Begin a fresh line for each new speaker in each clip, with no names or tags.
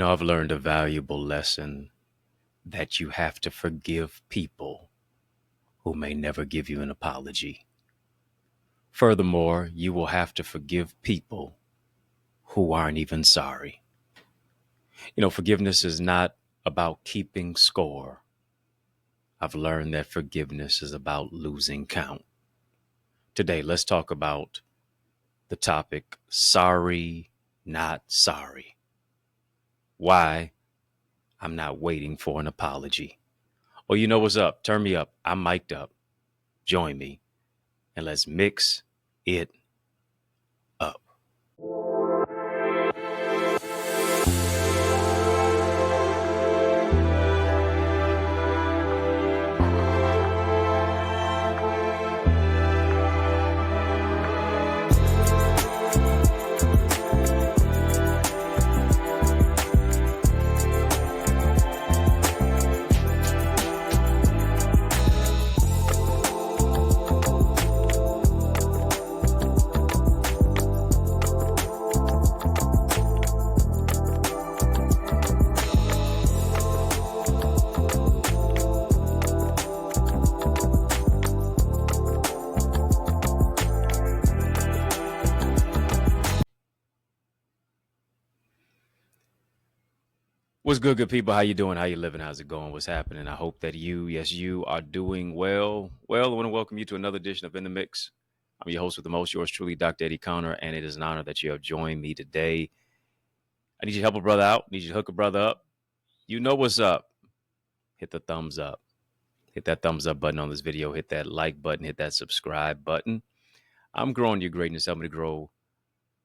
I've learned a valuable lesson that you have to forgive people who may never give you an apology. Furthermore, you will have to forgive people who aren't even sorry. Forgiveness is not about keeping score. I've learned that forgiveness is about losing count. Today, let's talk about the topic sorry, not sorry. Why I'm not waiting for an apology. Oh, you know what's up? Turn me up. I'm mic'd up. Join me and let's mix it up. What's good people? How you doing? How you living? How's it going? What's happening? I hope that you are doing well. Well, I want to welcome you to another edition of In the Mix. I'm your host with the most, yours truly, Dr. Eddie Connor, and it is an honor that you have joined me today. I need you to help a brother out. I need you to hook a brother up. You know what's up. Hit the thumbs up. Hit that thumbs up button on this video. Hit that like button. Hit that subscribe button. I'm growing your greatness. Help me to grow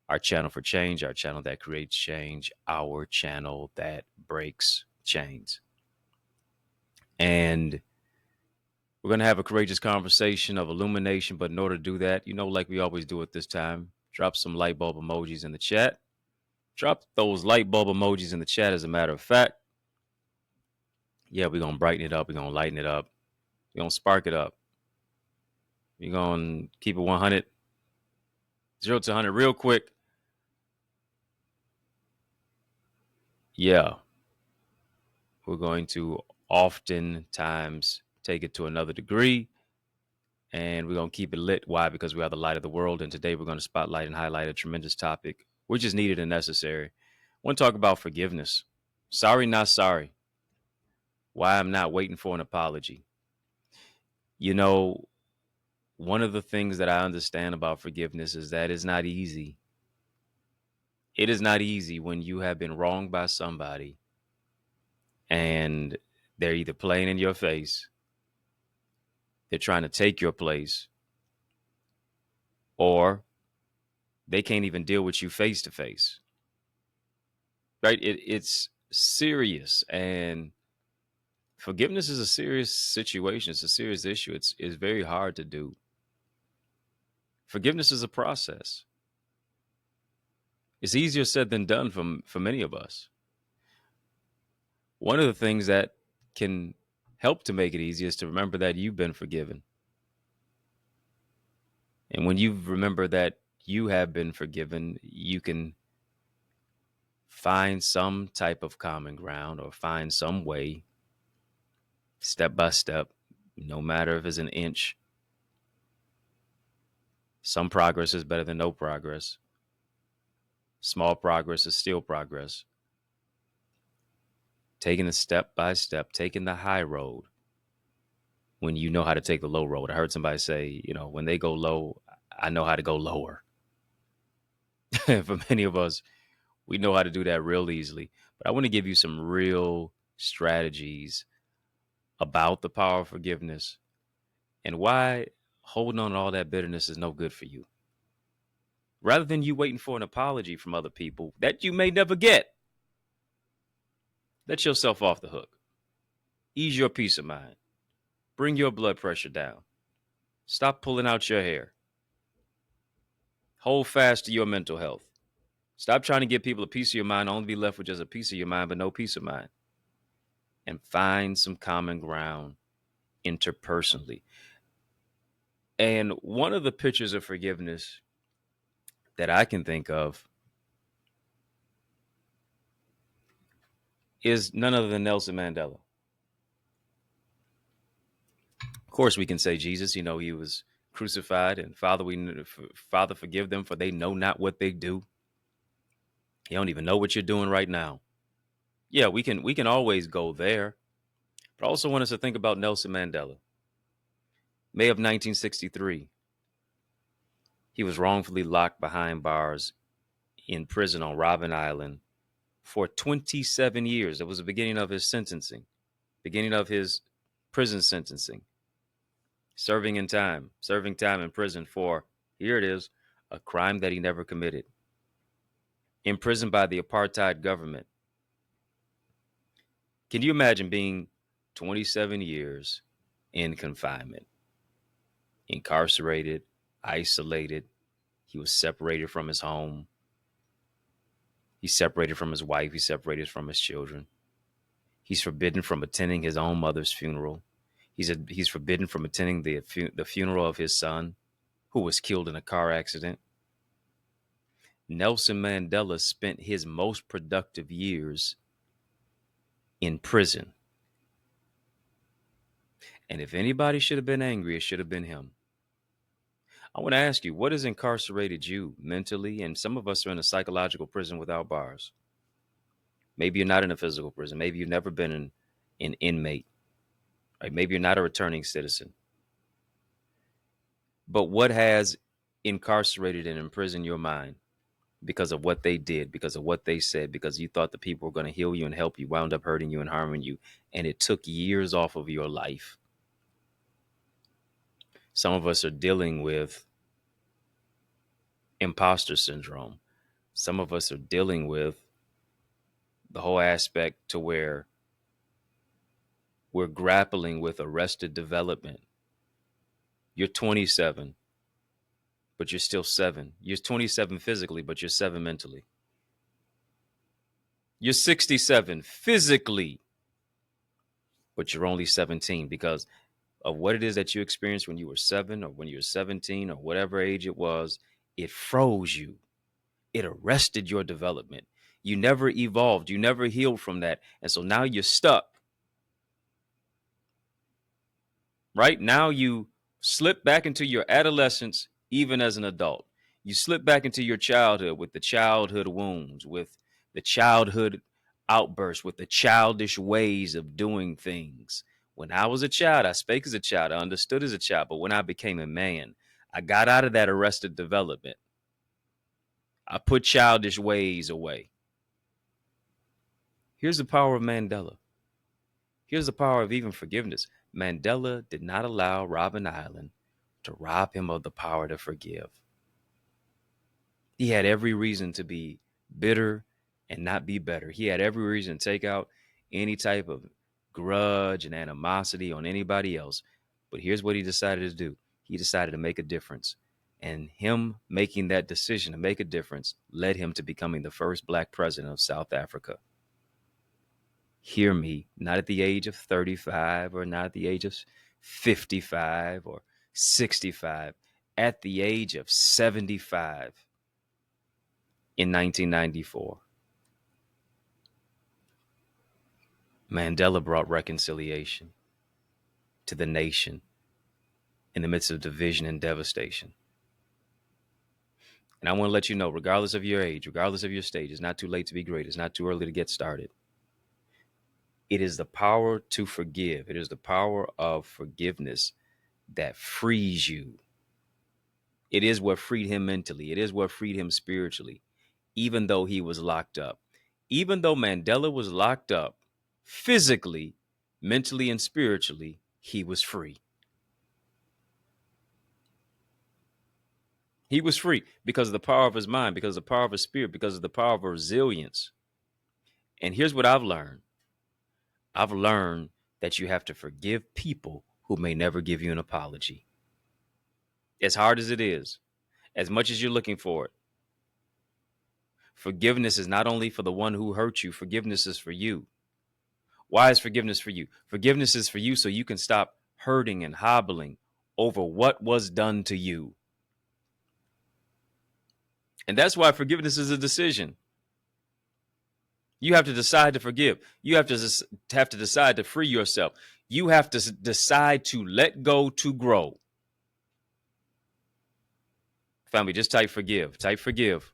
our channel for change, our channel that creates change, our channel that breaks chains. And we're going to have a courageous conversation of illumination. But in order to do that, like we always do at this time, drop some light bulb emojis in the chat. Drop those light bulb emojis in the chat, as a matter of fact. Yeah, we're going to brighten it up. We're going to lighten it up. We're going to spark it up. We're going to keep it 100, 0 to 100 real quick. Yeah. We're going to oftentimes take it to another degree, and we're going to keep it lit. Why? Because we are the light of the world. And today we're going to spotlight and highlight a tremendous topic, which is needed and necessary. I want to talk about forgiveness. Sorry, not sorry. Why I'm not waiting for an apology. One of the things that I understand about forgiveness is that it's not easy. It is not easy when you have been wronged by somebody and they're either playing in your face, they're trying to take your place, or they can't even deal with you face to face. Right? It's serious, and forgiveness is a serious situation. It's a serious issue. It's very hard to do. Forgiveness is a process. It's easier said than done for many of us. One of the things that can help to make it easy is to remember that you've been forgiven. And when you remember that you have been forgiven, you can find some type of common ground or find some way, step by step, no matter if it's an inch. Some progress is better than no progress. Small progress is still progress. Taking it step by step, taking the high road when you know how to take the low road. I heard somebody say, when they go low, I know how to go lower. For many of us, we know how to do that real easily. But I want to give you some real strategies about the power of forgiveness and why holding on to all that bitterness is no good for you. Rather than you waiting for an apology from other people that you may never get, let yourself off the hook. Ease your peace of mind. Bring your blood pressure down. Stop pulling out your hair. Hold fast to your mental health. Stop trying to give people a piece of your mind, only be left with just a piece of your mind, but no peace of mind. And find some common ground interpersonally. And one of the pictures of forgiveness that I can think of is none other than Nelson Mandela. Of course, we can say Jesus. He was crucified, and Father, forgive them, for they know not what they do. You don't even know what you're doing right now. Yeah, we can always go there, but I also want us to think about Nelson Mandela. May of 1963, he was wrongfully locked behind bars in prison on Robben Island for 27 years. It was the beginning of his sentencing, beginning of his prison sentencing, serving time in prison for, here it is, a crime that he never committed. Imprisoned by the apartheid government. Can you imagine being 27 years in confinement, incarcerated, isolated? He was separated from his home. He's separated from his wife. He's separated from his children. He's forbidden from attending his own mother's funeral. He's forbidden from attending the funeral of his son, who was killed in a car accident. Nelson Mandela spent his most productive years in prison. And if anybody should have been angry, it should have been him. I want to ask you, what has incarcerated you mentally? And some of us are in a psychological prison without bars. Maybe you're not in a physical prison. Maybe you've never been an inmate. Right? Maybe you're not a returning citizen. But what has incarcerated and imprisoned your mind because of what they did, because of what they said, because you thought the people were going to heal you and help you, wound up hurting you and harming you, and it took years off of your life? Some of us are dealing with imposter syndrome. Some of us are dealing with the whole aspect to where we're grappling with arrested development. You're 27, but you're still 7. You're 27 physically, but you're 7 mentally. You're 67 physically, but you're only 17 because of what it is that you experienced when you were 7 or when you were 17 or whatever age it was. It froze you. It arrested your development. You never evolved. You never healed from that. And so now you're stuck. Right now you slip back into your adolescence, even as an adult. You slip back into your childhood with the childhood wounds, with the childhood outbursts, with the childish ways of doing things. When I was a child, I spake as a child, I understood as a child. But when I became a man, I got out of that arrested development. I put childish ways away. Here's the power of Mandela. Here's the power of even forgiveness. Mandela did not allow Robben Island to rob him of the power to forgive. He had every reason to be bitter and not be better. He had every reason to take out any type of grudge and animosity on anybody else. But here's what he decided to do. He decided to make a difference. And him making that decision to make a difference led him to becoming the first Black president of South Africa. Hear me, not at the age of 35 or not at the age of 55 or 65, at the age of 75 in 1994. Mandela brought reconciliation to the nation in the midst of division and devastation. And I want to let you know, regardless of your age, regardless of your stage, it's not too late to be great. It's not too early to get started. It is the power to forgive. It is the power of forgiveness that frees you. It is what freed him mentally. It is what freed him spiritually, even though he was locked up. Even though Mandela was locked up physically, mentally, and spiritually, he was free. He was free because of the power of his mind, because of the power of his spirit, because of the power of resilience. And here's what I've learned. I've learned that you have to forgive people who may never give you an apology. As hard as it is, as much as you're looking for it. Forgiveness is not only for the one who hurt you, forgiveness is for you. Why is forgiveness for you? Forgiveness is for you so you can stop hurting and hobbling over what was done to you. And that's why forgiveness is a decision. You have to decide to forgive. You have to decide to free yourself. You have to decide to let go to grow. Family, just type forgive. Type forgive.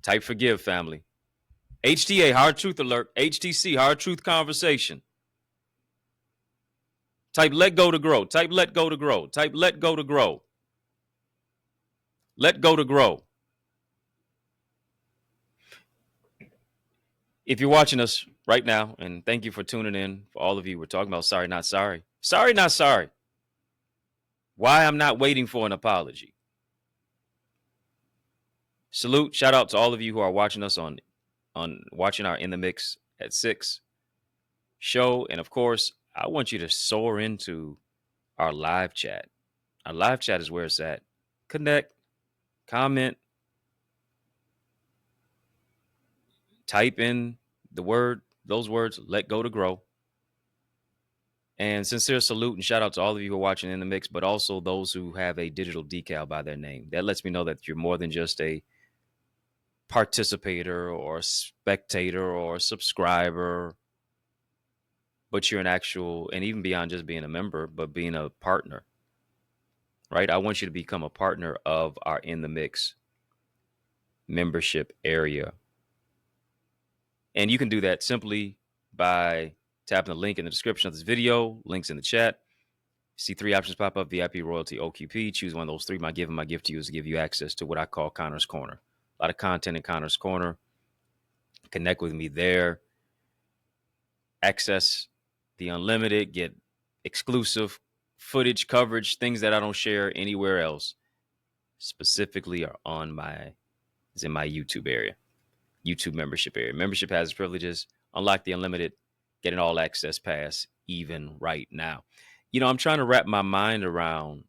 Type forgive, family. HTA, Hard Truth Alert. HTC, Hard Truth Conversation. Type let go to grow. Type let go to grow. Type let go to grow. Let go to grow. If you're watching us right now, and thank you for tuning in, for all of you, we're talking about sorry, not sorry. Sorry, not sorry. Why I'm not waiting for an apology. Salute, shout out to all of you who are watching us on watching our In the Mix at 6 show. And of course, I want you to soar into our live chat. Our live chat is where it's at. Connect, comment, type in those words, let go to grow. And sincere salute and shout out to all of you who are watching In the Mix, but also those who have a digital decal by their name. That lets me know that you're more than just a participator or a spectator or a subscriber, but you're an actual, and even beyond just being a member, but being a partner, right? I want you to become a partner of our In the Mix membership area. And you can do that simply by tapping the link in the description of this video, links in the chat. See 3 options pop up: VIP, royalty, OQP. Choose one of those 3. My gift to you is to give you access to what I call Connor's Corner. A lot of content in Connor's Corner. Connect with me there. Access the unlimited, get exclusive footage, coverage, things that I don't share anywhere else. Specifically are in my YouTube area, YouTube membership area. Membership has its privileges. Unlock the unlimited, get an all access pass even right now. You know, I'm trying to wrap my mind around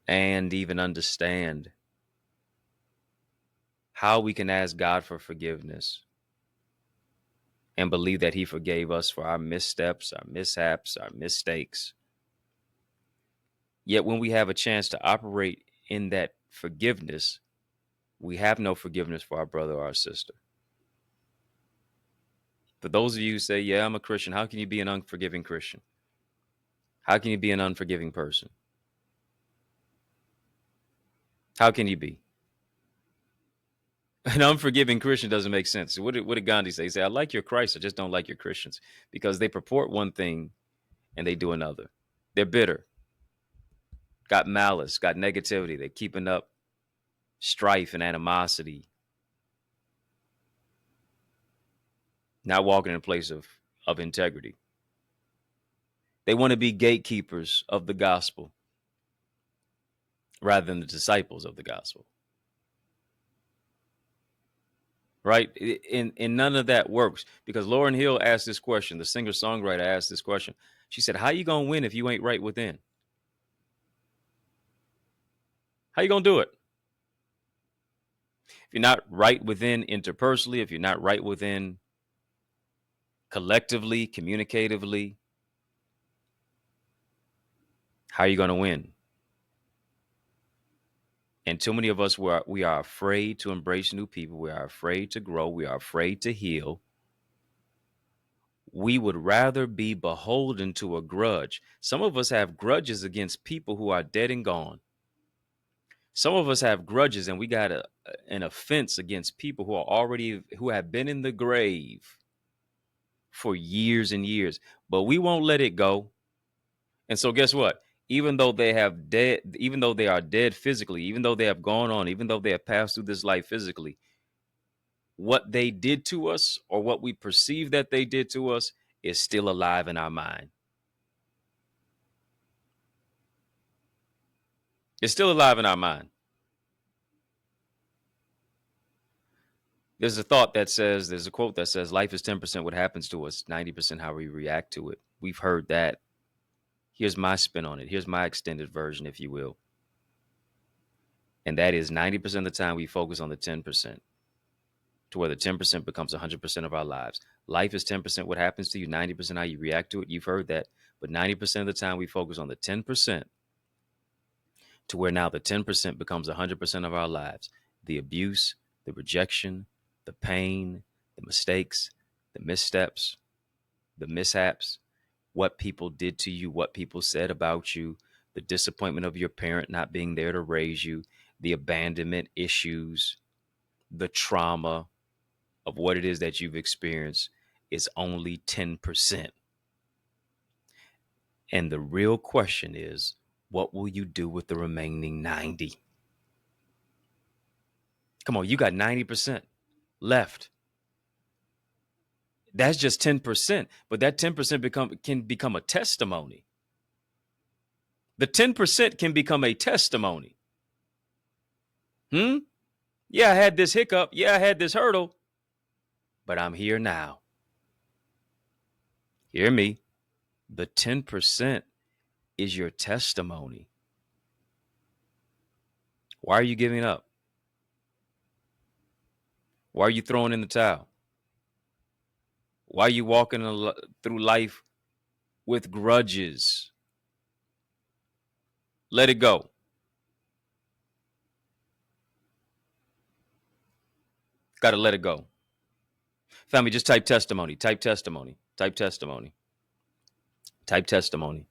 and even understand how we can ask God for forgiveness and believe that he forgave us for our missteps, our mishaps, our mistakes. Yet when we have a chance to operate in that forgiveness, we have no forgiveness for our brother or our sister. For those of you who say, yeah, I'm a Christian, how can you be an unforgiving Christian? How can you be an unforgiving person? How can you be? An unforgiving Christian doesn't make sense. What did Gandhi say? He said, I like your Christ, I just don't like your Christians, because they purport one thing and they do another. They're bitter, got malice, got negativity. They're keeping up strife and animosity, not walking in a place of integrity. They want to be gatekeepers of the gospel rather than the disciples of the gospel. Right? And none of that works, because Lauryn Hill asked this question. The singer-songwriter asked this question. She said, how you going to win if you ain't right within? How you going to do it? If you're not right within interpersonally, if you're not right within collectively, communicatively, how are you going to win? And too many of us, we are afraid to embrace new people. We are afraid to grow. We are afraid to heal. We would rather be beholden to a grudge. Some of us have grudges against people who are dead and gone. Some of us have grudges and we got an offense against people who have been in the grave for years and years, but we won't let it go. And so guess what? Even though they are dead physically, even though they have gone on, even though they have passed through this life physically, what they did to us, or what we perceive that they did to us, is still alive in our mind. It's still alive in our mind. There's a quote that says, life is 10% what happens to us, 90% how we react to it. We've heard that. Here's my spin on it. Here's my extended version, if you will. And that is 90% of the time we focus on the 10%, to where the 10% becomes 100% of our lives. Life is 10% what happens to you, 90% how you react to it. You've heard that. But 90% of the time we focus on the 10%, to where now the 10% becomes 100% of our lives. The abuse, the rejection, the pain, the mistakes, the missteps, the mishaps, what people did to you, what people said about you, the disappointment of your parent not being there to raise you, the abandonment issues, the trauma of what it is that you've experienced is only 10%. And the real question is, what will you do with the remaining 90? Come on, you got 90% left. That's just 10%, but that 10% can become a testimony. The 10% can become a testimony. Yeah, I had this hiccup. Yeah, I had this hurdle, but I'm here now. Hear me. The 10% is your testimony. Why are you giving up? Why are you throwing in the towel? Why are you walking through life with grudges? Let it go. Got to let it go. Family, just type testimony. Type testimony. Type testimony. Type testimony.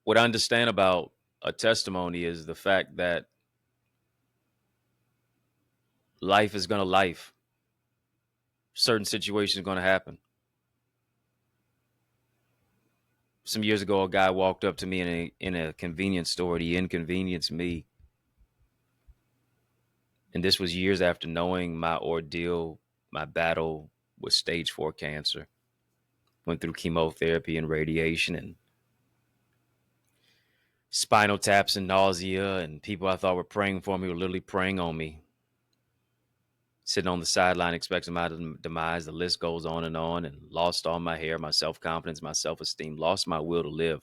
What I understand about a testimony is the fact that life is going to life. Certain situations are going to happen. Some years ago, a guy walked up to me in a convenience store. He inconvenienced me. And this was years after knowing my ordeal, my battle with stage 4 cancer. Went through chemotherapy and radiation and spinal taps and nausea. And people I thought were praying for me were literally preying on me. Sitting on the sideline expecting my demise. The list goes on, and lost all my hair, my self-confidence, my self-esteem, lost my will to live.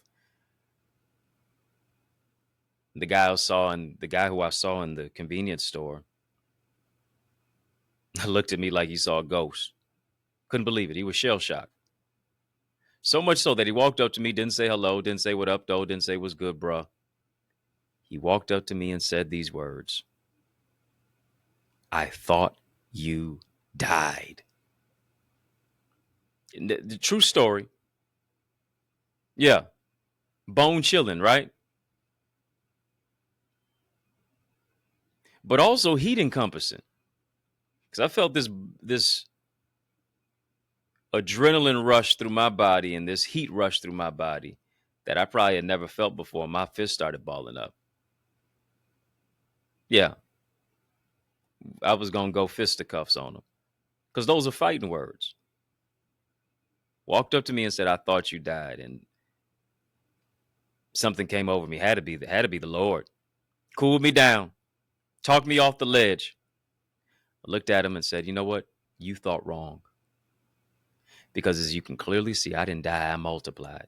The guy who I saw in the convenience store looked at me like he saw a ghost. Couldn't believe it. He was shell-shocked. So much so that he walked up to me, didn't say hello, didn't say what up, though, didn't say what's good, bruh. He walked up to me and said these words. I thought you died. The true story. Yeah. Bone chilling, right? But also heat encompassing. Because I felt this adrenaline rush through my body and this heat rush through my body that I probably had never felt before. My fist started balling up. Yeah. I was going to go fisticuffs on him. Because those are fighting words. Walked up to me and said, I thought you died. And something came over me. Had to be the Lord. Cooled me down. Talked me off the ledge. I looked at him and said, you know what? You thought wrong. Because as you can clearly see, I didn't die, I multiplied.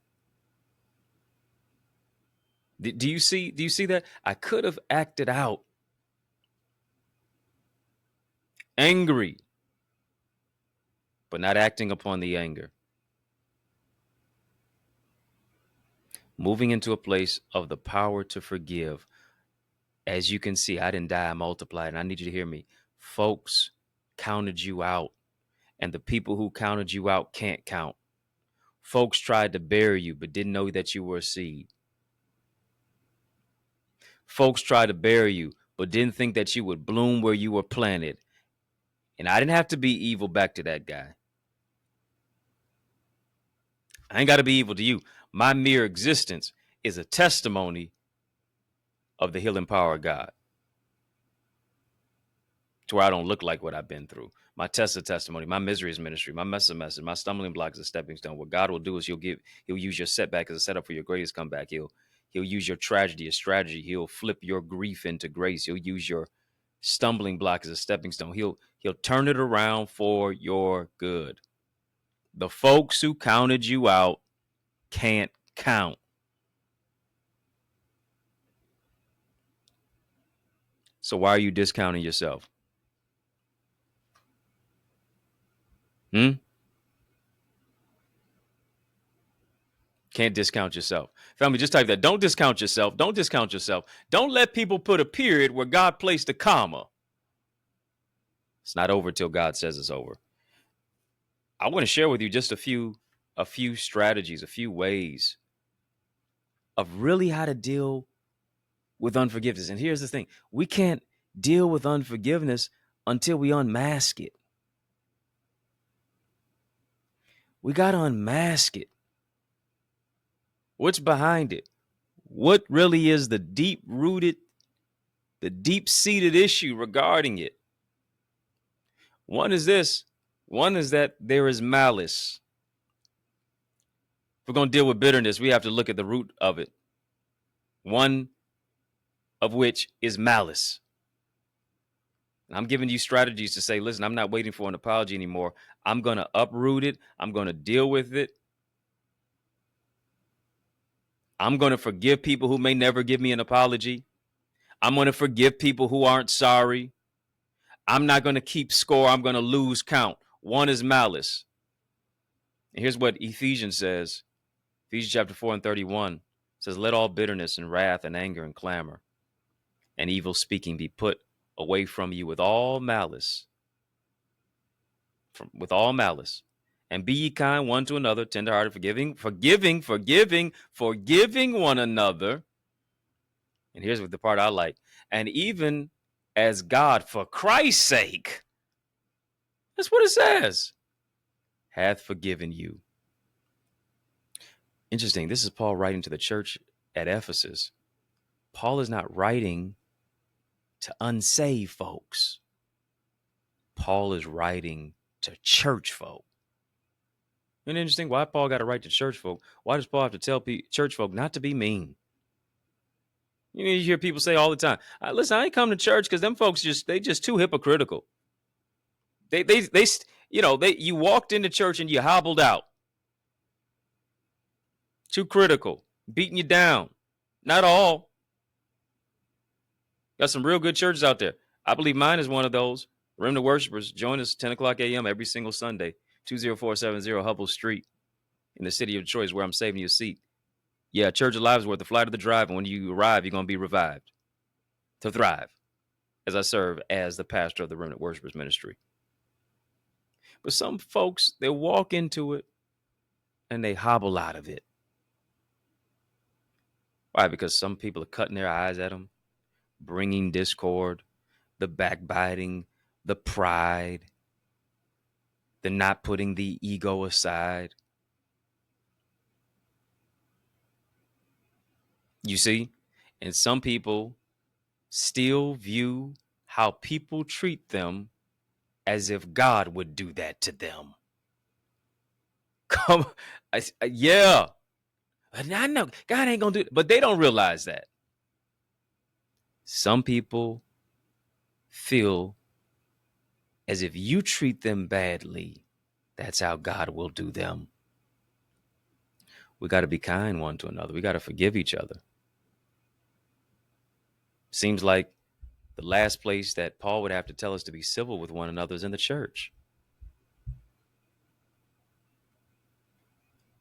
Do you see that? I could have acted out. Angry. But not acting upon the anger. Moving into a place of the power to forgive. As you can see, I didn't die, I multiplied. And I need you to hear me. Folks counted you out. And the people who counted you out can't count. Folks tried to bury you, but didn't know that you were a seed. Folks tried to bury you, but didn't think that you would bloom where you were planted. And I didn't have to be evil back to that guy. I ain't got to be evil to you. My mere existence is a testimony of the healing power of God. To where I don't look like what I've been through. My test is testimony. My misery is ministry. My mess is message. My stumbling block is a stepping stone. What God will do is he'll use your setback as a setup for your greatest comeback. He'll use your tragedy as strategy. He'll flip your grief into grace. He'll use your stumbling block as a stepping stone. He'll turn it around for your good. The folks who counted you out can't count. So why are you discounting yourself? Can't discount yourself. Family, just type that. Don't discount yourself. Don't discount yourself. Don't let people put a period where God placed a comma. It's not over till God says it's over. I want to share with you just a few strategies, a few ways of really how to deal with unforgiveness. And here's the thing. We can't deal with unforgiveness until we unmask it. We got to unmask it. What's behind it? What really is the deep-seated issue regarding it? One is this. One is that there is malice. If we're going to deal with bitterness, we have to look at the root of it. One of which is malice. And I'm giving you strategies to say, listen, I'm not waiting for an apology anymore. I'm going to uproot it. I'm going to deal with it. I'm going to forgive people who may never give me an apology. I'm going to forgive people who aren't sorry. I'm not going to keep score. I'm going to lose count. One is malice. And here's what Ephesians says. Ephesians chapter 4:31 says, let all bitterness and wrath and anger and clamor and evil speaking be put away from you with all malice. With all malice. And be ye kind one to another, tenderhearted, forgiving one another. And here's what the part I like. And even as God, for Christ's sake, that's what it says, hath forgiven you. Interesting. This is Paul writing to the church at Ephesus. Paul is not writing to unsaved folks. Paul is writing to church folk. Isn't it interesting why Paul got to write to church folk? Why does Paul have to tell church folk not to be mean? You know, you hear people say all the time, listen, I ain't come to church because them folks they just too hypocritical. You walked into church and you hobbled out. Too critical, beating you down. Not all. Got some real good churches out there. I believe mine is one of those. Remnant Worshipers, join us 10 o'clock a.m. every single Sunday, 20470 Hubble Street in the city of Detroit is where I'm saving you a seat. Yeah, Church of Lives worth the flight of the drive. And when you arrive, you're going to be revived to thrive as I serve as the pastor of the Remnant Worshipers Ministry. But some folks, they walk into it and they hobble out of it. Why? Because some people are cutting their eyes at them, bringing discord, the backbiting, the pride, the not putting the ego aside. You see? And some people still view how people treat them as if God would do that to them. Yeah. I know God ain't going to do it, but they don't realize that. Some people feel as if you treat them badly, that's how God will do them. We got to be kind one to another. We got to forgive each other. Seems like the last place that Paul would have to tell us to be civil with one another is in the church.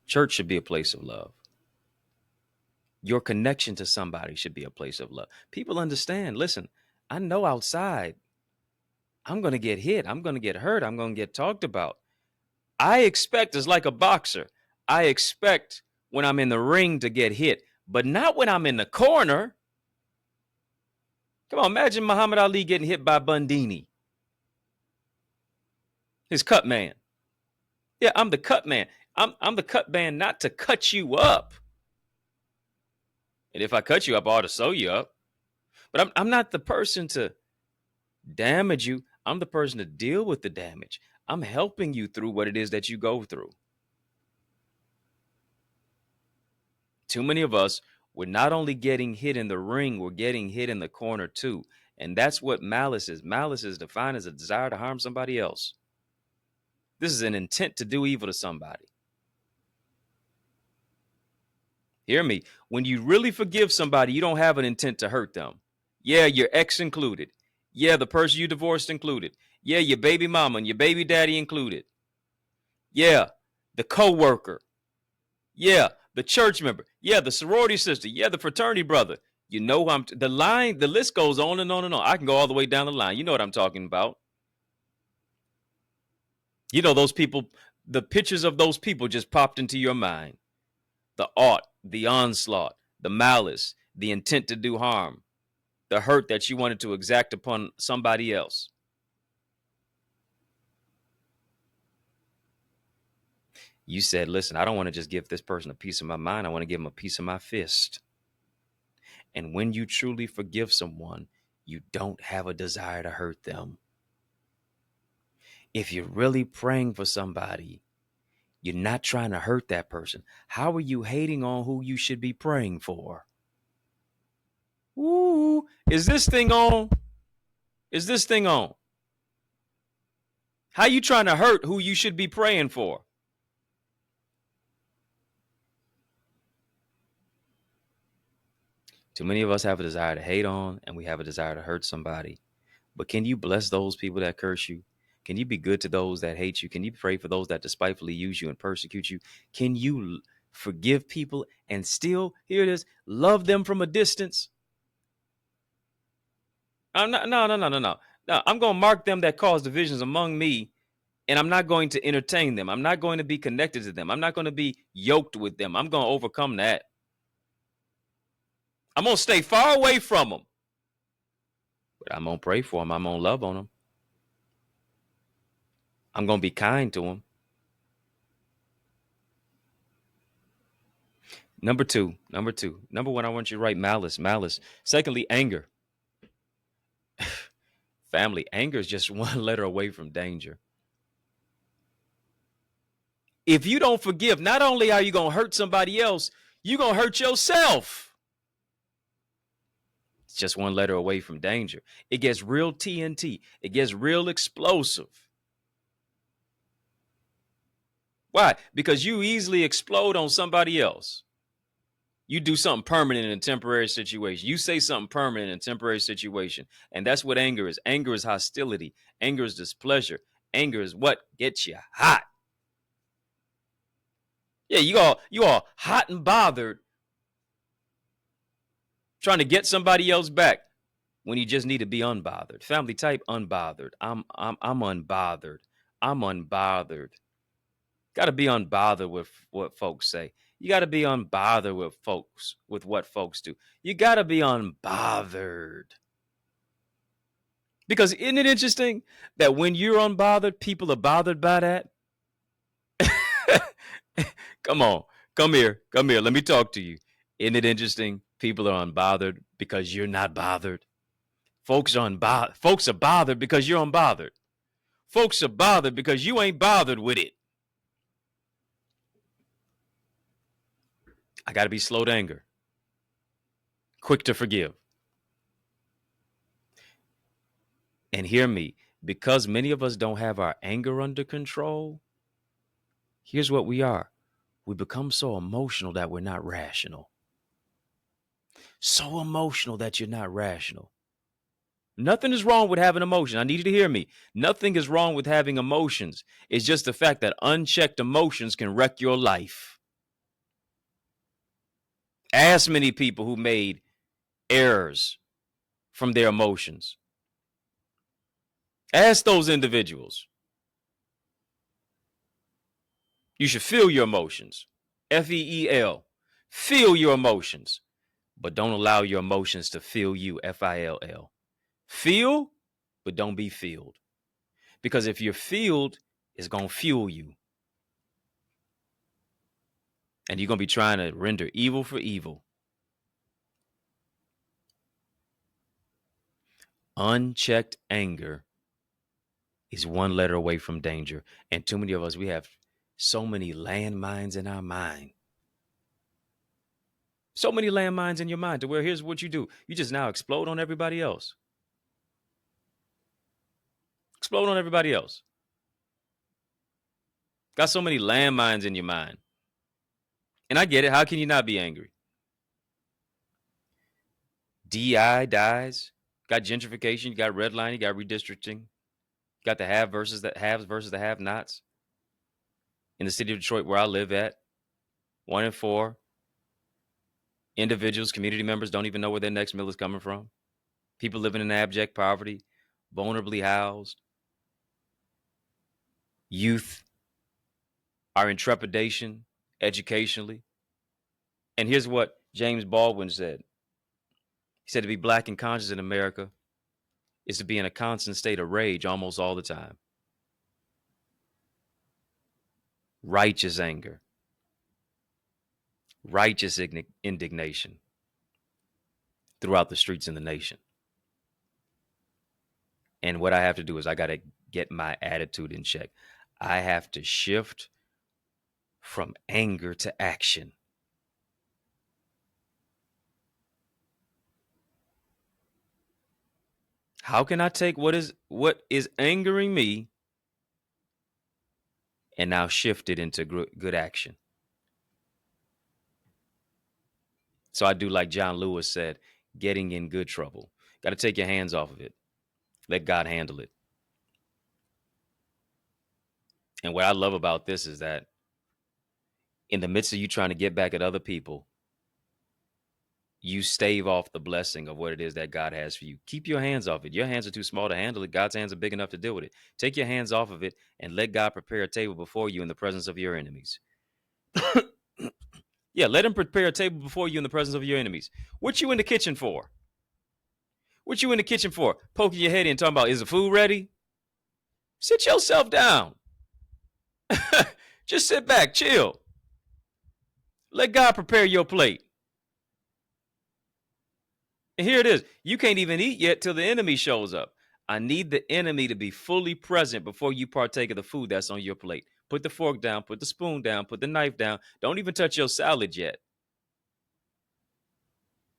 Church should be a place of love. Your connection to somebody should be a place of love. People understand. Listen, I know outside I'm going to get hit. I'm going to get hurt. I'm going to get talked about. I expect, it's like a boxer. I expect when I'm in the ring to get hit, but not when I'm in the corner. Come on, imagine Muhammad Ali getting hit by Bundini, his cut man. Yeah, I'm the cut man. I'm the cut man not to cut you up. And if I cut you up, I ought to sew you up. But I'm not the person to damage you. I'm the person to deal with the damage. I'm helping you through what it is that you go through. Too many of us, we're not only getting hit in the ring, we're getting hit in the corner too. And that's what malice is. Malice is defined as a desire to harm somebody else. This is an intent to do evil to somebody. Hear me. When you really forgive somebody, you don't have an intent to hurt them. Yeah, your ex included. Yeah, the person you divorced included. Yeah, your baby mama and your baby daddy included. Yeah, the coworker. Yeah, the church member. Yeah, the sorority sister. Yeah, the fraternity brother. You know who the list goes on and on and on. I can go all the way down the line. You know what I'm talking about. You know, those people, the pictures of those people just popped into your mind. The art, the onslaught, the malice, the intent to do harm, the hurt that you wanted to exact upon somebody else. You said, listen, I don't want to just give this person a piece of my mind. I want to give them a piece of my fist. And when you truly forgive someone, you don't have a desire to hurt them. If you're really praying for somebody, you're not trying to hurt that person. How are you hating on who you should be praying for? Ooh, is this thing on? Is this thing on? How you trying to hurt who you should be praying for? Too many of us have a desire to hate on, and we have a desire to hurt somebody. But can you bless those people that curse you? Can you be good to those that hate you? Can you pray for those that despitefully use you and persecute you? Can you forgive people and still, here it is, love them from a distance? I'm not, no. No, I'm going to mark them that cause divisions among me, and I'm not going to entertain them. I'm not going to be connected to them. I'm not going to be yoked with them. I'm going to overcome that. I'm going to stay far away from them. But I'm going to pray for them. I'm going to love on them. I'm going to be kind to them. Number two. Number one, I want you to write malice. Secondly, anger. Family, anger is just one letter away from danger. If you don't forgive, not only are you going to hurt somebody else, you're going to hurt yourself. It's just one letter away from danger. It gets real TNT. It gets real explosive. Why? Because you easily explode on somebody else. You do something permanent in a temporary situation. You say something permanent in a temporary situation. And that's what anger is. Anger is hostility. Anger is displeasure. Anger is what gets you hot. Yeah, you all hot and bothered trying to get somebody else back when you just need to be unbothered. Family, type unbothered. I'm unbothered. I'm unbothered. Got to be unbothered with what folks say. You got to be unbothered with what folks do. You got to be unbothered. Because isn't it interesting that when you're unbothered, people are bothered by that? Come on, come here. Let me talk to you. Isn't it interesting? People are unbothered because you're not bothered. Folks are bothered because you're unbothered. Folks are bothered because you ain't bothered with it. I got to be slow to anger, quick to forgive. And hear me, because many of us don't have our anger under control, here's what we are. We become so emotional that we're not rational. So emotional that you're not rational. Nothing is wrong with having emotion. I need you to hear me. Nothing is wrong with having emotions. It's just the fact that unchecked emotions can wreck your life. Ask many people who made errors from their emotions. Ask those individuals. You should feel your emotions. F-E-E-L. Feel your emotions. But don't allow your emotions to feel you. F-I-L-L. Feel, but don't be fueled. Because if you're fueled, it's going to fuel you. And you're going to be trying to render evil for evil. Unchecked anger is one letter away from danger. And too many of us, we have so many landmines in our mind. So many landmines in your mind to where here's what you do. You just now explode on everybody else. Explode on everybody else. Got so many landmines in your mind. And I get it. How can you not be angry? DI dies. Got gentrification. You got redlining. You got redistricting. Got the haves versus the have-nots. In the city of Detroit where I live at, 1 in 4 Individuals, community members don't even know where their next meal is coming from. People living in abject poverty, vulnerably housed. Youth are in trepidation educationally. And here's what James Baldwin said. He said to be black and conscious in America is to be in a constant state of rage almost all the time. Righteous anger, righteous indignation throughout the streets in the nation. And what I have to do is I got to get my attitude in check. I have to shift from anger to action. How can I take what is angering me and now shift it into good action? So I do like John Lewis said, getting in good trouble. Got to take your hands off of it. Let God handle it. And what I love about this is that in the midst of you trying to get back at other people, you stave off the blessing of what it is that God has for you. Keep your hands off it. Your hands are too small to handle it. God's hands are big enough to deal with it. Take your hands off of it and let God prepare a table before you in the presence of your enemies. Yeah, let him prepare a table before you in the presence of your enemies. What you in the kitchen for? What you in the kitchen for? Poking your head in talking about, is the food ready? Sit yourself down. Just sit back, chill. Let God prepare your plate. And here it is. You can't even eat yet till the enemy shows up. I need the enemy to be fully present before you partake of the food that's on your plate. Put the fork down, put the spoon down, put the knife down. Don't even touch your salad yet.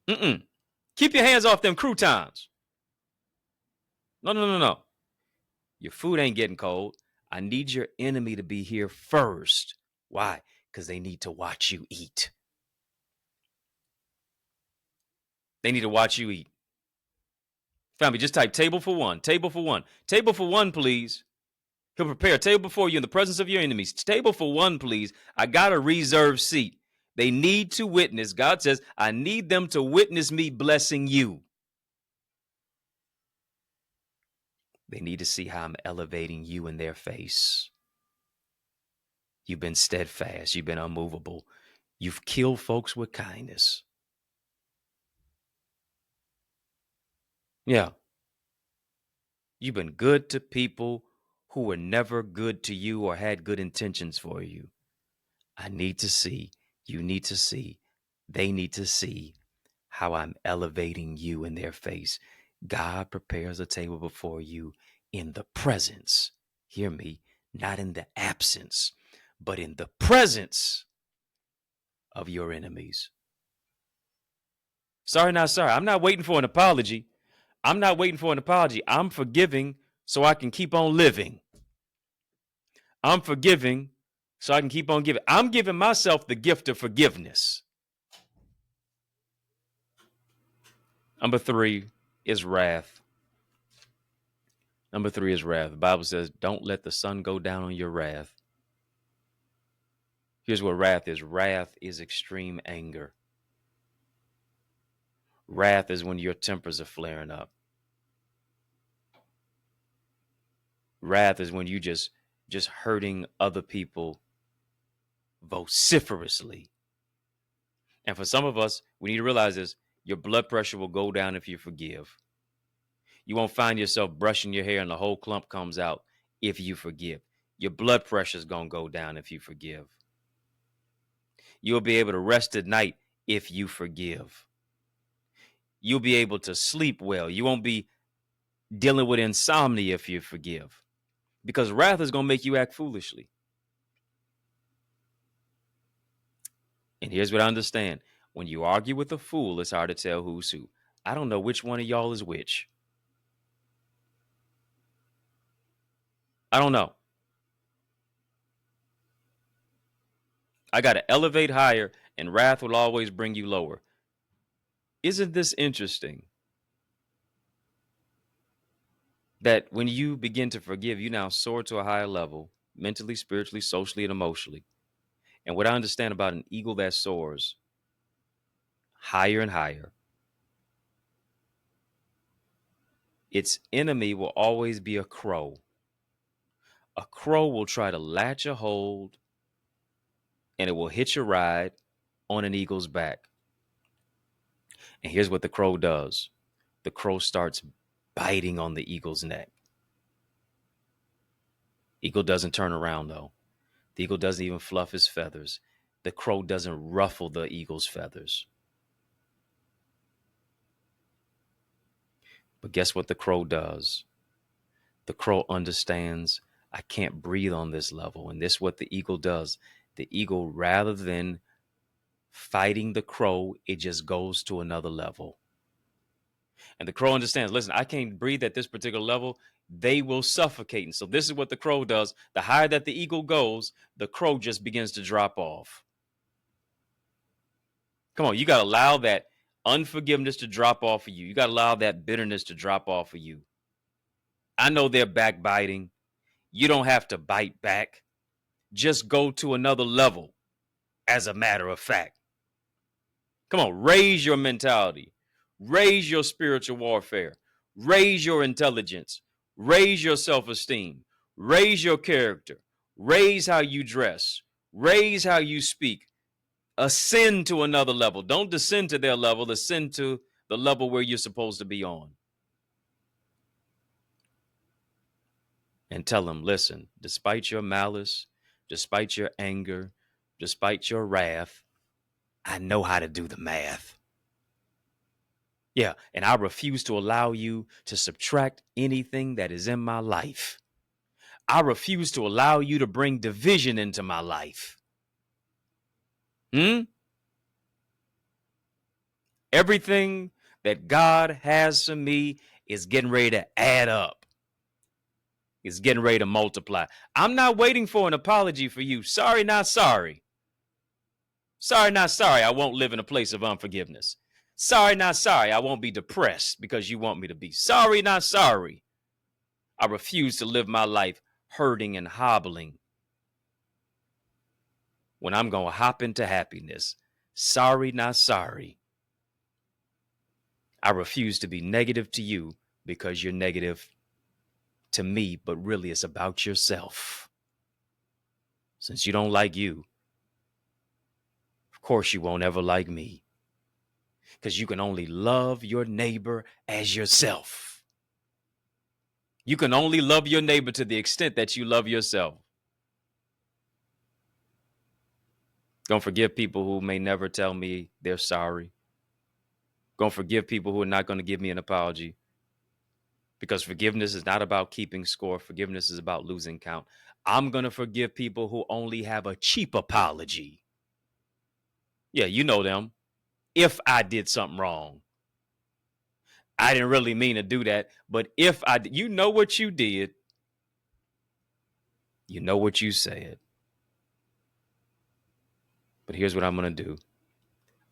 Keep your hands off them croutons. No. Your food ain't getting cold. I need your enemy to be here first. Why? Because they need to watch you eat. They need to watch you eat. Family, just type table for one, table for one. Table for one, please. He'll prepare a table before you in the presence of your enemies. Table for one, please. I got a reserved seat. They need to witness. God says, I need them to witness me blessing you. They need to see how I'm elevating you in their face. You've been steadfast. You've been unmovable. You've killed folks with kindness. Yeah. You've been good to people who were never good to you or had good intentions for you. I need to see, you need to see, they need to see how I'm elevating you in their face. God prepares a table before you in the presence. Hear me, not in the absence, but in the presence of your enemies. Sorry, not sorry. I'm not waiting for an apology. I'm forgiving so I can keep on living. I'm forgiving so I can keep on giving. I'm giving myself the gift of forgiveness. Number 3 is wrath. The Bible says, don't let the sun go down on your wrath. Here's what wrath is. Wrath is extreme anger. Wrath is when your tempers are flaring up. Wrath is when you just hurting other people vociferously. And for some of us, we need to realize this. Your blood pressure will go down if you forgive. You won't find yourself brushing your hair and the whole clump comes out if you forgive. Your blood pressure is going to go down if you forgive. You'll be able to rest at night if you forgive. You'll be able to sleep well. You won't be dealing with insomnia if you forgive. Because wrath is going to make you act foolishly. And here's what I understand. When you argue with a fool, it's hard to tell who's who. I don't know which one of y'all is which. I don't know. I got to elevate higher, and wrath will always bring you lower. Isn't this interesting? That when you begin to forgive, you now soar to a higher level, mentally, spiritually, socially, and emotionally. And what I understand about an eagle that soars, higher and higher. Its enemy will always be a crow. A crow will try to latch a hold and it will hitch a ride on an eagle's back. And here's what the crow does. The crow starts biting on the eagle's neck. Eagle doesn't turn around though. The eagle doesn't even fluff his feathers. The crow doesn't ruffle the eagle's feathers. But guess what the crow does? The crow understands I can't breathe on this level. And this is what the eagle does. The eagle, rather than fighting the crow, it just goes to another level. And the crow understands, listen, I can't breathe at this particular level. They will suffocate. And so this is what the crow does. The higher that the eagle goes, the crow just begins to drop off. Come on, you got to allow that unforgiveness to drop off of you. You got to allow that bitterness to drop off of you. I know they're backbiting. You don't have to bite back. Just go to another level, as a matter of fact. Come on, raise your mentality. Raise your spiritual warfare. Raise your intelligence. Raise your self-esteem. Raise your character. Raise how you dress. Raise how you speak. Ascend to another level. Don't descend to their level. Ascend to the level where you're supposed to be on. And tell them, listen, despite your malice, despite your anger, despite your wrath, I know how to do the math. Yeah, and I refuse to allow you to subtract anything that is in my life. I refuse to allow you to bring division into my life. Everything that God has for me is getting ready to add up. It's getting ready to multiply. I'm not waiting for an apology for you. Sorry, not sorry. Sorry, not sorry. I won't live in a place of unforgiveness. Sorry, not sorry. I won't be depressed because you want me to be. Sorry, not sorry. I refuse to live my life hurting and hobbling when I'm going to hop into happiness. Sorry, not sorry. I refuse to be negative to you because you're negative to me, but really it's about yourself. Since you don't like you, of course you won't ever like me. Because you can only love your neighbor as yourself. You can only love your neighbor to the extent that you love yourself. Don't forgive people who may never tell me they're sorry. Don't forgive people who are not going to give me an apology. Because forgiveness is not about keeping score. Forgiveness is about losing count. I'm going to forgive people who only have a cheap apology. Yeah, you know them. If I did something wrong, I didn't really mean to do that. But if you know what you did, you know what you said. But here's what I'm going to do.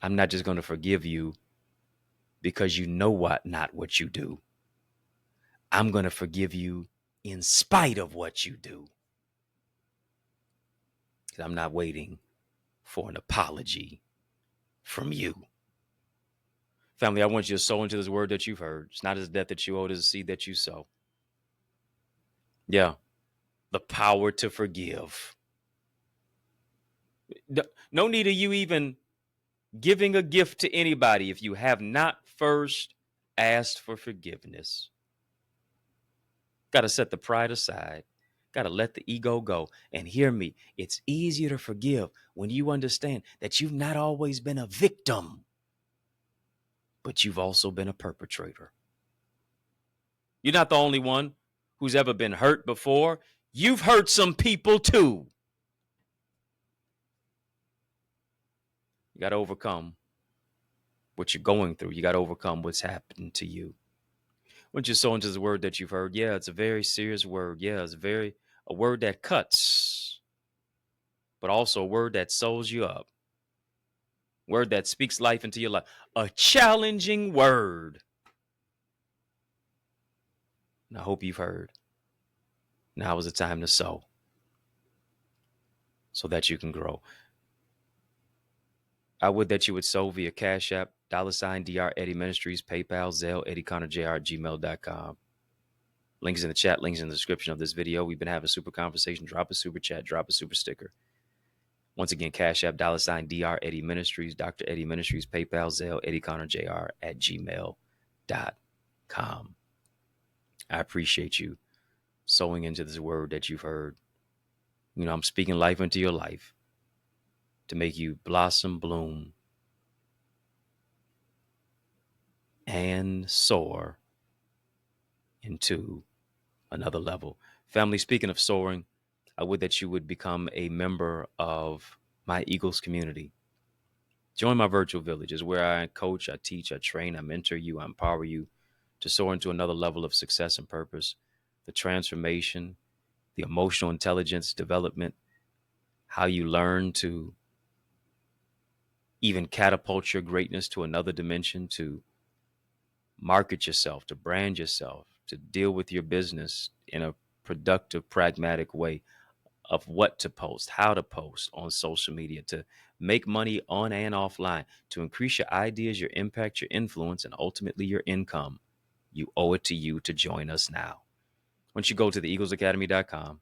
I'm not just going to forgive you because you know not what you do. I'm going to forgive you in spite of what you do. Because I'm not waiting for an apology from you. Family, I want you to sow into this word that you've heard. It's not as death that you owe, it is a seed that you sow. Yeah. The power to forgive. No need of you even giving a gift to anybody if you have not first asked for forgiveness. Got to set the pride aside. Got to let the ego go. And hear me, it's easier to forgive when you understand that you've not always been a victim, but you've also been a perpetrator. You're not the only one who's ever been hurt before. You've hurt some people too. You got to overcome what you're going through. You got to overcome what's happened to you. When you sow into the word that you've heard, yeah, it's a very serious word. Yeah, it's a word that cuts, but also a word that sews you up. Word that speaks life into your life. A challenging word. And I hope you've heard. Now is the time to sow so that you can grow. I would that you would sow via Cash App, $Dr. Eddie Ministries, PayPal, Zelle, EddieConnorJr at gmail.com. Links in the chat, links in the description of this video. We've been having a super conversation. Drop a super chat, drop a super sticker. Once again, Cash App, $Dr. Eddie Ministries, Dr. Eddie Ministries, PayPal, Zelle, EddieConnorJr at gmail.com. I appreciate you sowing into this word that you've heard. You know, I'm speaking life into your life to make you blossom, bloom, and soar into another level. Family, speaking of soaring, I would that you would become a member of my Eagles community. Join my virtual villages where I coach, I teach, I train, I mentor you, I empower you to soar into another level of success and purpose. The transformation, the emotional intelligence development, how you learn to even catapult your greatness to another dimension, to market yourself, to brand yourself, to deal with your business in a productive, pragmatic way of what to post, how to post on social media, to make money on and offline, to increase your ideas, your impact, your influence, and ultimately your income. You owe it to you to join us now. Once you go to theeaglesacademy.com,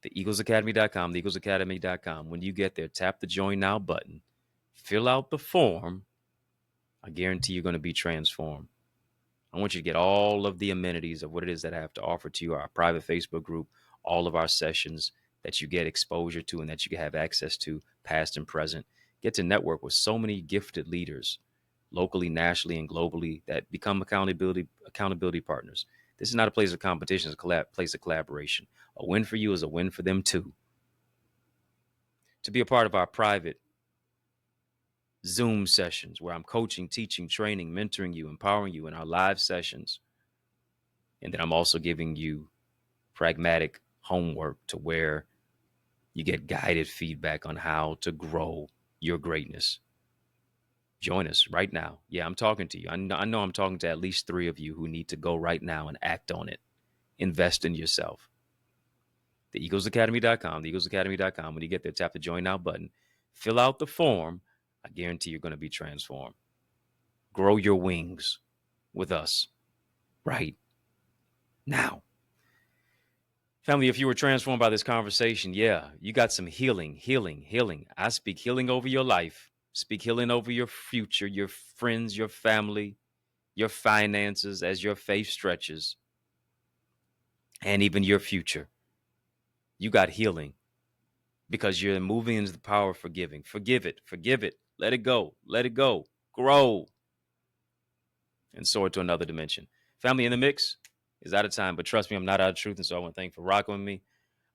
theeaglesacademy.com, when you get there, tap the join now button, fill out the form. I guarantee you're going to be transformed. I want you to get all of the amenities of what it is that I have to offer to you, our private Facebook group, all of our sessions that you get exposure to and that you can have access to, past and present. Get to network with so many gifted leaders, locally, nationally, and globally, that become accountability partners. This is not a place of competition, it's a place of collaboration. A win for you is a win for them too. To be a part of our private Zoom sessions where I'm coaching, teaching, training, mentoring you, empowering you in our live sessions. And then I'm also giving you pragmatic homework to where you get guided feedback on how to grow your greatness. Join us right now. Yeah, I'm talking to you. I know I'm talking to at least 3 of you who need to go right now and act on it. Invest in yourself. Theeaglesacademy.com, theeaglesacademy.com. When you get there, tap the join now button. Fill out the form. I guarantee you're going to be transformed. Grow your wings with us right now. Family, if you were transformed by this conversation, yeah, you got some healing. I speak healing over your life. Speak healing over your future, your friends, your family, your finances as your faith stretches, and even your future. You got healing because you're moving into the power of forgiving. Forgive it. Let it go. Grow and soar to another dimension. Family, in the mix is out of time, but trust me, I'm not out of truth. And so I want to thank you for rocking with me.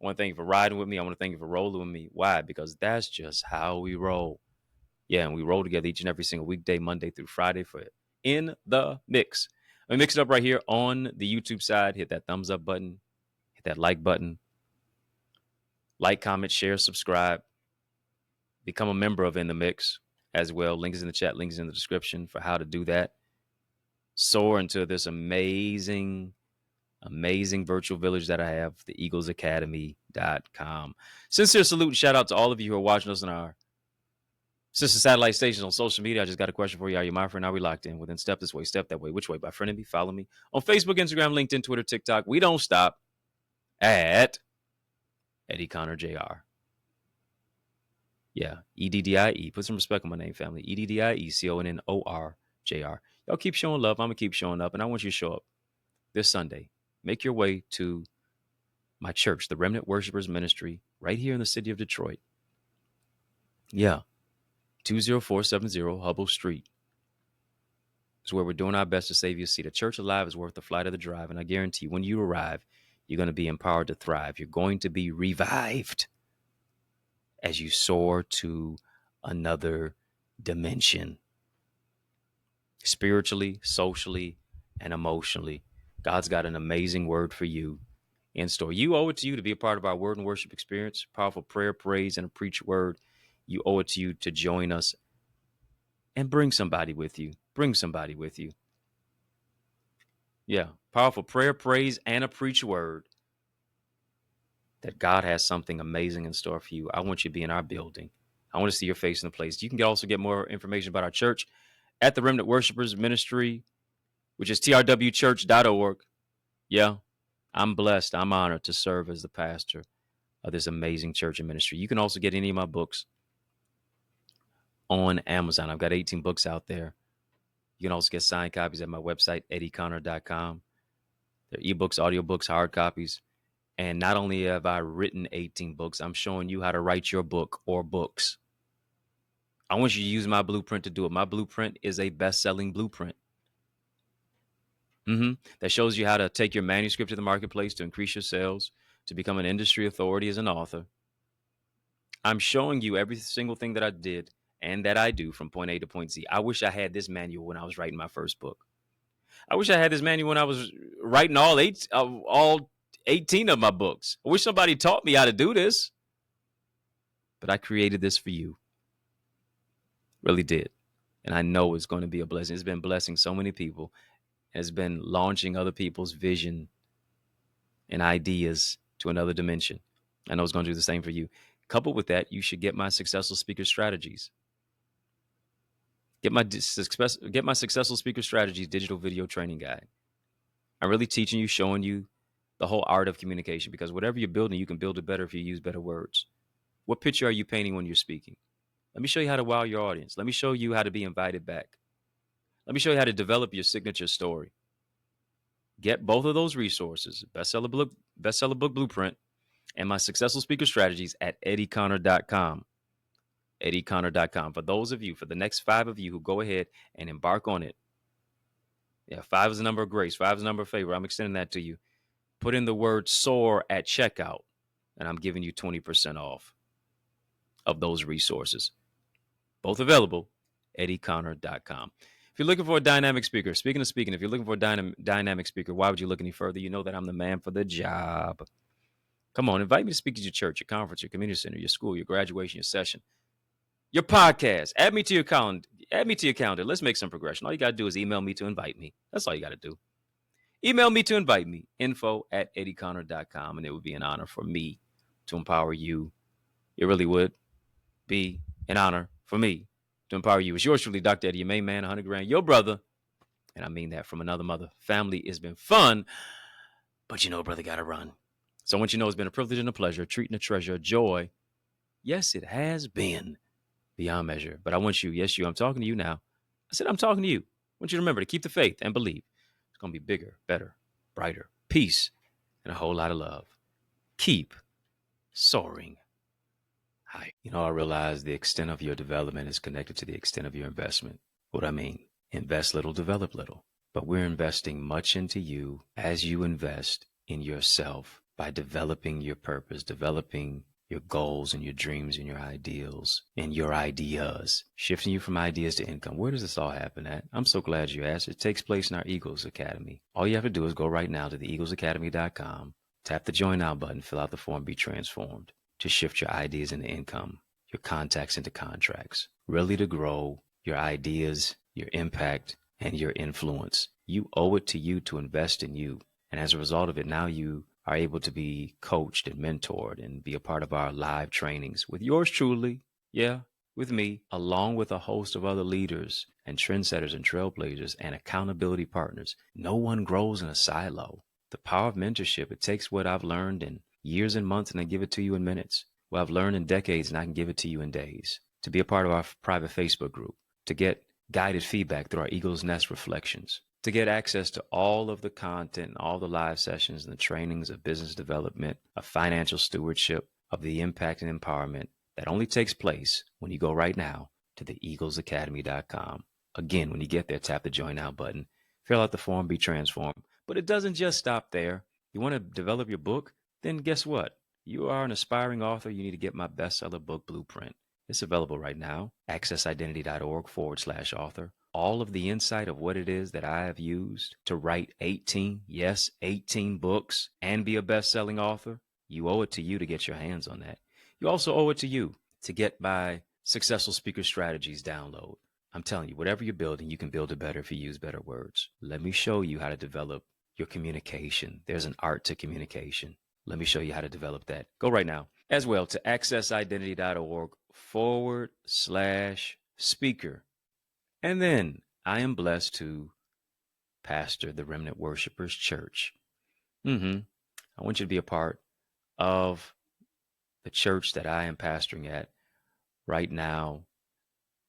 I want to thank you for riding with me. I want to thank you for rolling with me. Why? Because that's just how we roll. Yeah, and we roll together each and every single weekday, Monday through Friday for In the Mix. Let me mix it up right here on the YouTube side. Hit that thumbs up button. Hit that like button. Like, comment, share, subscribe. Become a member of In the Mix as well. Links in the chat, links in the description for how to do that. Soar into this amazing virtual village that I have, theeaglesacademy.com. Sincere salute and shout out to all of you who are watching us on our sister satellite stations on social media. I just got a question for you. Are you my friend? Are we locked in? Well, then step this way, step that way. Which way? By friending me, follow me on Facebook, Instagram, LinkedIn, Twitter, TikTok. We don't stop at EddieConnorJr. Yeah, EDDIE. Put some respect on my name, family. EddieConnorJr. Y'all keep showing love. I'm going to keep showing up, and I want you to show up this Sunday. Make your way to my church, the Remnant Worshipers Ministry, right here in the city of Detroit. Yeah, 20470 Hubble Street is where we're doing our best to save you a seat. A church alive is worth the flight of the drive, and I guarantee when you arrive, you're going to be empowered to thrive. You're going to be revived as you soar to another dimension, spiritually, socially, and emotionally. God's got an amazing word for you in store. You owe it to you to be a part of our word and worship experience, powerful prayer, praise, and a preach word. You owe it to you to join us and bring somebody with you. Yeah, powerful prayer, praise, and a preach word that God has something amazing in store for you. I want you to be in our building. I want to see your face in the place. You can also get more information about our church at the Remnant Worshipers Ministry, which is trwchurch.org. Yeah, I'm blessed. I'm honored to serve as the pastor of this amazing church and ministry. You can also get any of my books on Amazon. I've got 18 books out there. You can also get signed copies at my website, EddieConnor.com. They're ebooks, audiobooks, hard copies. And not only have I written 18 books, I'm showing you how to write your book or books. I want you to use my blueprint to do it. My blueprint is a best-selling blueprint. That shows you how to take your manuscript to the marketplace to increase your sales, to become an industry authority as an author. I'm showing you every single thing that I did and that I do from point A to point Z. I wish I had this manual when I was writing my first book. I wish I had this manual when I was writing all 18 of my books. I wish somebody taught me how to do this. But I created this for you. Really did. And I know it's going to be a blessing. It's been blessing so many people. It's been launching other people's vision and ideas to another dimension. I know it's going to do the same for you. Coupled with that, you should get my Successful Speaker Strategies. Get my Successful Speaker Strategies digital video training guide. I'm really teaching you, showing you the whole art of communication, because whatever you're building, you can build it better if you use better words. What picture are you painting when you're speaking? Let me show you how to wow your audience. Let me show you how to be invited back. Let me show you how to develop your signature story. Get both of those resources, bestseller book blueprint and my Successful Speaker Strategies at EddieConnor.com. EddieConnor.com. For those of you, for the next 5 of you who go ahead and embark on it. Yeah, 5 is the number of grace. 5 is the number of favor. I'm extending that to you. Put in the word SOAR at checkout, and I'm giving you 20% off of those resources. Both available, EddieConnor.com. If you're looking for a dynamic speaker, speaking of speaking, if you're looking for a dynamic speaker, why would you look any further? You know that I'm the man for the job. Come on, invite me to speak at your church, your conference, your community center, your school, your graduation, your session, your podcast. Add me to your calendar. Let's make some progression. All you got to do is email me to invite me. That's all you got to do. Email me to invite me, info@EddieConnor.com, and it would be an honor for me to empower you. It really would be an honor for me to empower you. It's yours truly, Dr. Eddie, your main man, 100 grand, your brother. And I mean that from another mother. Family has been fun, but brother, got to run. So I want you to know it's been a privilege and a pleasure, a treat and a treasure, a joy. Yes, it has been beyond measure. But I want you, yes, I'm talking to you now. I said, I'm talking to you. I want you to remember to keep the faith and believe. It's going to be bigger, better, brighter, peace, and a whole lot of love. Keep soaring high. I realize the extent of your development is connected to the extent of your investment. What I mean, invest little, develop little. But we're investing much into you as you invest in yourself by developing your purpose, developing your goals and your dreams and your ideals and your ideas, shifting you from ideas to income. Where does this all happen at? I'm so glad you asked. It takes place in our Eagles Academy. All you have to do is go right now to theeaglesacademy.com, tap the Join Now button, fill out the form, be transformed to shift your ideas into income, your contacts into contracts, really to grow your ideas, your impact, and your influence. You owe it to you to invest in you. And as a result of it, now you are able to be coached and mentored and be a part of our live trainings with yours truly. Yeah, with me, along with a host of other leaders and trendsetters and trailblazers and accountability partners. No one grows in a silo. The power of mentorship, it takes what I've learned in years and months and I give it to you in minutes. What I've learned in decades and I can give it to you in days. To be a part of our private Facebook group, to get guided feedback through our Eagle's Nest reflections, to get access to all of the content, all the live sessions and the trainings of business development, of financial stewardship, of the impact and empowerment that only takes place when you go right now to theeaglesacademy.com. Again, when you get there, tap the Join Now button, fill out the form, be transformed. But it doesn't just stop there. You want to develop your book? Then guess what? You are an aspiring author. You need to get my bestseller book blueprint. It's available right now. accessidentity.org/author. All of the insight of what it is that I have used to write 18 books and be a best-selling author. You owe it to you to get your hands on that. You also owe it to you to get my Successful Speaker Strategies download. I'm telling you, whatever you're building, you can build it better if you use better words. Let me show you how to develop your communication. There's an art to communication. Let me show you how to develop that. Go right now as well to accessidentity.org remnant.org/speaker. And then I am blessed to pastor the Remnant Worshipers Church. I want you to be a part of the church that I am pastoring at right now.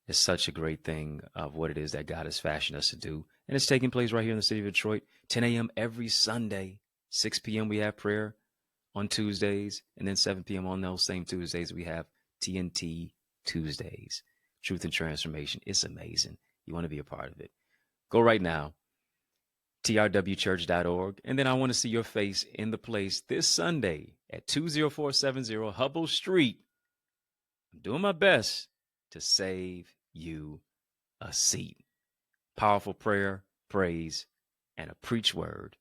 Is such a great thing of what it is that God has fashioned us to do. And it's taking place right here in the city of Detroit, 10 a.m. every Sunday. 6 p.m. we have prayer on Tuesdays. And then 7 p.m. on those same Tuesdays, we have TNT Tuesdays. Truth and Transformation. It's amazing. You want to be a part of it. Go right now, trwchurch.org. And then I want to see your face in the place this Sunday at 20470 Hubble Street. I'm doing my best to save you a seat. Powerful prayer, praise, and a preach word.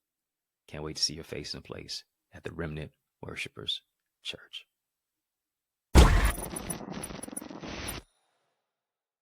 Can't wait to see your face in place at the Remnant Worshipers Church.